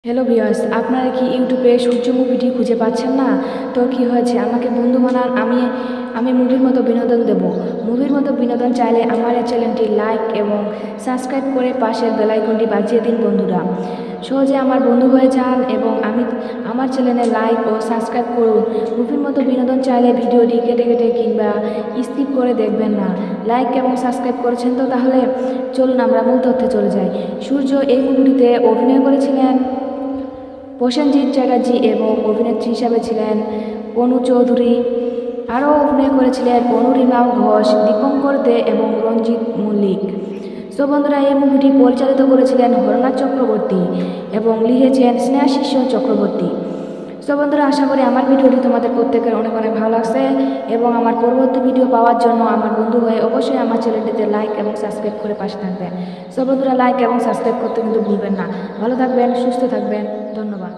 Hello viewers, আপনারা কি ইউটিউবে সূর্য মুভিটি খুঁজে পাচ্ছেন না? তো কি হয়েছে, আমাকে বন্ধু বানান, আমি মুভির মতো বিনোদন দেব। মুভির মতো বিনোদন চাইলে আমার এই চ্যানেলটি লাইক এবং সাবস্ক্রাইব করে পাশের বেল আইকনটি বাজিয়ে দিন বন্ধুরা। সহজে আমার বন্ধু হয়ে যান এবং আমার চ্যানেলে লাইক ও সাবস্ক্রাইব করুন। মুভির মতো বিনোদন চাইলে ভিডিওটি কেটে কেটে কিংবা স্কিপ করে দেখবেন না। লাইক এবং সাবস্ক্রাইব করেছেন তো, তাহলে চলুন আমরা মূল তথ্যে চলে যাই। সূর্য এই মুভিটিতে অভিনয় করেছিলেন প্রসেনজিৎ চ্যাটার্জি এবং অভিনেত্রী হিসাবে ছিলেন অনু চৌধুরী। আরও অভিনয় করেছিলেন অনুরিমা ঘোষ, দীপঙ্কর দে এবং রঞ্জিত মল্লিক। সো বন্ধুরা, এই মুভিটি পরিচালিত করেছিলেন হরনাথ চক্রবর্তী এবং লিখেছেন স্নেহাশিস চক্রবর্তী। সো বন্ধুরা, আশা করি আমার ভিডিওটি তোমাদের প্রত্যেকের অনেক অনেক ভালো লাগছে এবং আমার পরবর্তী ভিডিও পাওয়ার জন্য আমার বন্ধু হয়ে অবশ্যই আমার চ্যানেলটিতে লাইক এবং সাবস্ক্রাইব করে পাশে থাকবেন। সো বন্ধুরা, লাইক এবং সাবস্ক্রাইব করতে কিন্তু ভুলবেন না। ভালো থাকবেন, সুস্থ থাকবেন, ধন্যবাদ।